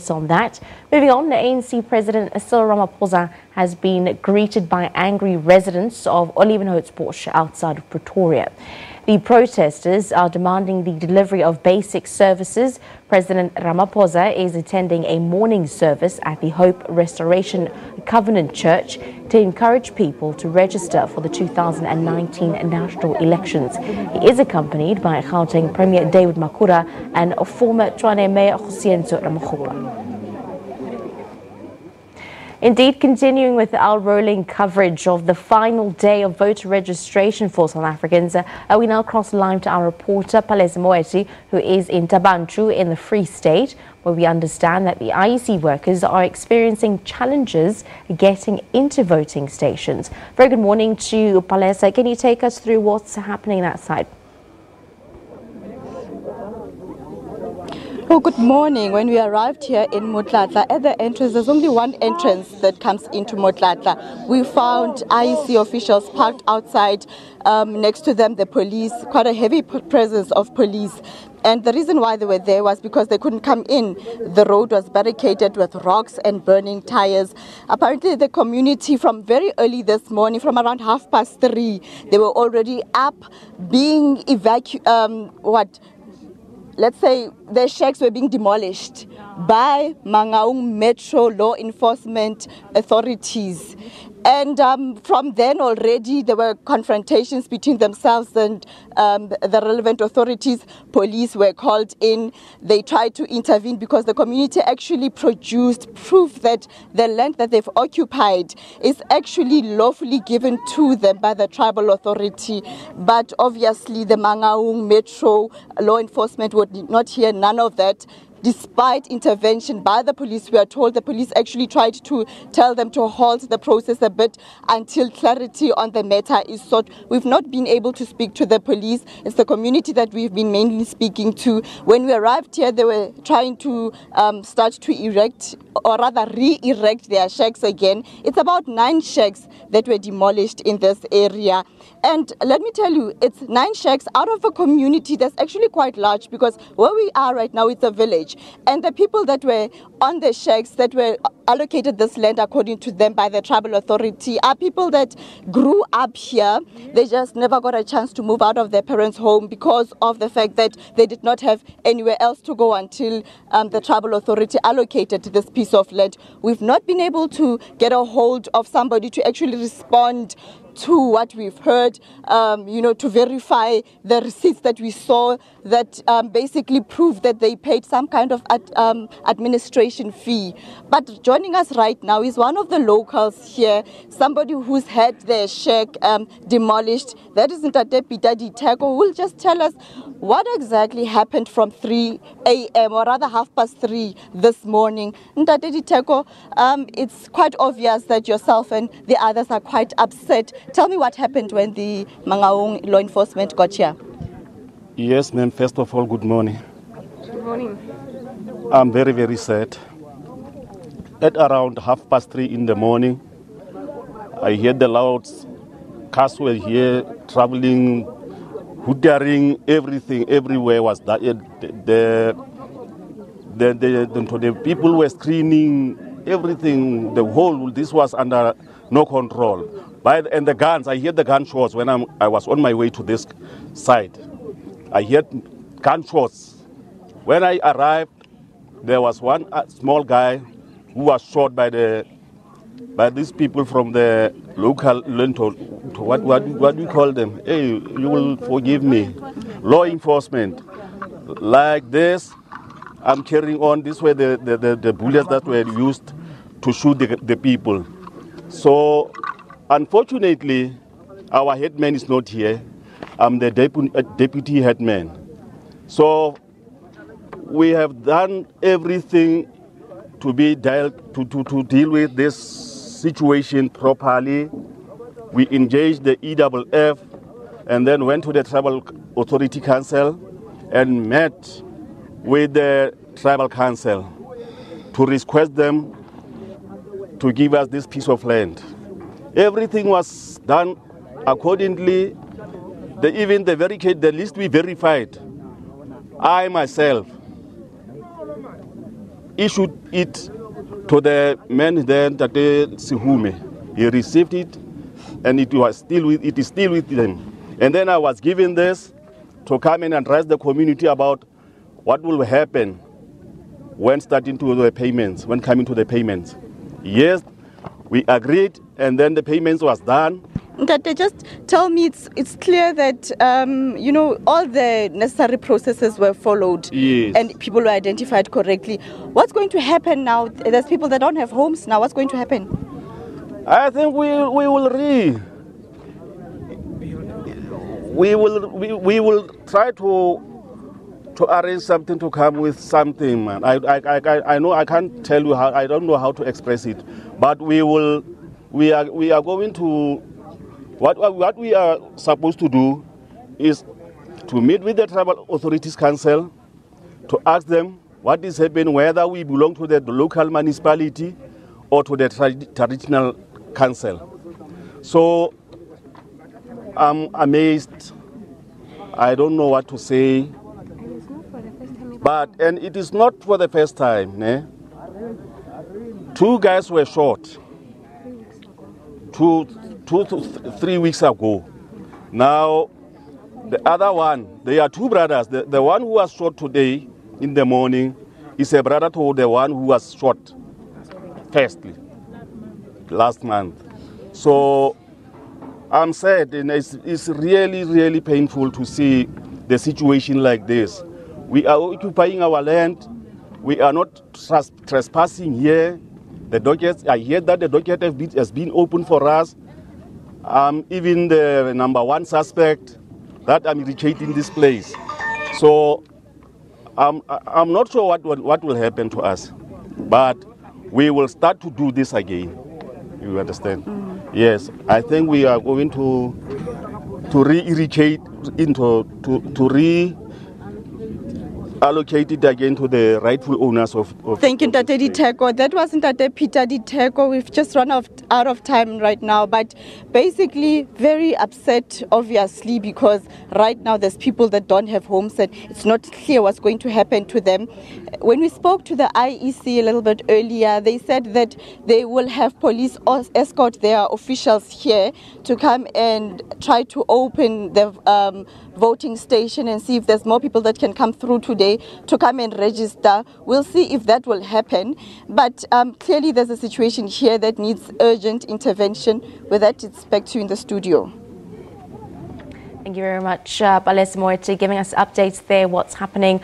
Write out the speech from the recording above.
On that. Moving on, the ANC President Cyril Ramaphosa has been greeted by angry residents of Olivenhoutsport outside of Pretoria. The protesters are demanding the delivery of basic services. President Ramaphosa is attending a morning service at the Hope Restoration Covenant Church to encourage people to register for the 2019 national elections. He is accompanied by Gauteng Premier David Makhura and former Tshwane Mayor Kgosientsho Ramokgopa. Indeed, continuing with our rolling coverage of the final day of voter registration for South Africans, we now cross the line to our reporter Palesa Moeti, who is in Thabantshu in the Free State, where we understand that the IEC workers are experiencing challenges getting into voting stations. Very good morning to you, Palesa. Can you take us through what's happening that side? Oh, good morning. When we arrived here in Motlatla, at the entrance, there's only one entrance that comes into Motlatla. We found IEC officials parked outside. Next to them, the police, quite a heavy presence of police. And the reason why they were there was because they couldn't come in. The road was barricaded with rocks and burning tires. Apparently, the community from very early this morning, from around 3:30, they were already up, being evacuated. Let's say their shacks were being demolished by Mangaung Metro law enforcement authorities. And from then already there were confrontations between themselves and the relevant authorities. Police were called in. They tried to intervene because the community actually produced proof that the land that they've occupied is actually lawfully given to them by the tribal authority. But obviously the Mangaung Metro law enforcement would not hear none of that. Despite intervention by the police, we are told the police actually tried to tell them to halt the process a bit until clarity on the matter is sought. We've not been able to speak to the police. It's the community that we've been mainly speaking to. When we arrived here, they were trying to start to erect, or rather re-erect their shacks again. It's about 9 shacks that were demolished in this area. And let me tell you, it's 9 shacks out of a community that's actually quite large, because where we are right now, it's a village. And the people that were on the shacks that were allocated this land according to them by the tribal authority are people that grew up here. They just never got a chance to move out of their parents' home because of the fact that they did not have anywhere else to go until the tribal authority allocated this piece of land. We've not been able to get a hold of somebody to actually respond to what we've heard, to verify the receipts that we saw that basically prove that they paid some kind of administration fee. But joining us right now is one of the locals here, somebody who's had their shack demolished. That is Ntate Pitadi Teko, who will just tell us what exactly happened from 3 a.m. or rather 3:30 this morning. Ntate Teko, it's quite obvious that yourself and the others are quite upset. Tell me what happened when the Mangaung law enforcement got here. Yes, ma'am. First of all, good morning. Good morning. I'm very, very sad. At around 3:30 in the morning, I heard the loud cars were here, traveling, hootering, everything, everywhere was that. The people were screaming, everything, the whole, this was under no control. And the guns, I heard the gunshots when I was on my way to this side. I heard gunshots. When I arrived, there was one small guy who was shot by these people from the local, what do you call them? Hey, you will forgive me. Law enforcement. Like this, I'm carrying on. This way the bullets that were used to shoot the people. So, unfortunately, our headman is not here. I'm the deputy headman. So we have done everything to deal with this situation properly. We engaged the EFF and then went to the Tribal Authority Council and met with the Tribal Council to request them to give us this piece of land. Everything was done accordingly. Even the list we verified, I myself, issued it to the man there, Tate Sihume. He received it, and it is still with them. And then I was given this to come in and address the community about what will happen when starting to the payments, when coming to the payments. Yes, we agreed, and then the payments was done. That just tell me, it's clear that you know, all the necessary processes were followed, yes, and people were identified correctly. What's going to happen now? There's people that don't have homes now. What's going to happen? I think we will try to arrange something, to come with something, man. I know I can't tell you how. I don't know how to express it, but we are going to. What we are supposed to do is to meet with the Tribal Authorities Council to ask them what is happening, whether we belong to the local municipality or to the traditional council. So I'm amazed. I don't know what to say. And it is not for the first time. Eh? 2 guys were shot 2 to 3 weeks ago. Now, the other one, they are 2 brothers. The one who was shot today in the morning is a brother to the one who was shot firstly last month. So I'm sad, and it's really, really painful to see the situation like this. We are occupying our land. We are not trespassing here. The docket, I hear that the docket has been opened for us. Even the number 1 suspect that I'm irritating this place. So I'm not sure what will happen to us, but we will start to do this again. You understand? Yes, I think we are going to re-irrigate allocate it again to the rightful owners of Thank you, Tate Diteko. That wasn't Tate Peter Diteko. We've just run out of time right now, but basically very upset, obviously, because right now there's people that don't have homes and it's not clear what's going to happen to them. When we spoke to the IEC a little bit earlier, they said that they will have police escort their officials here to come and try to open the voting station and see if there's more people that can come through today to come and register. We'll see if that will happen, but clearly there's a situation here that needs urgent intervention. With that, it's back to you in the studio. Thank you very much, Palesa Moeti, giving us updates there, what's happening.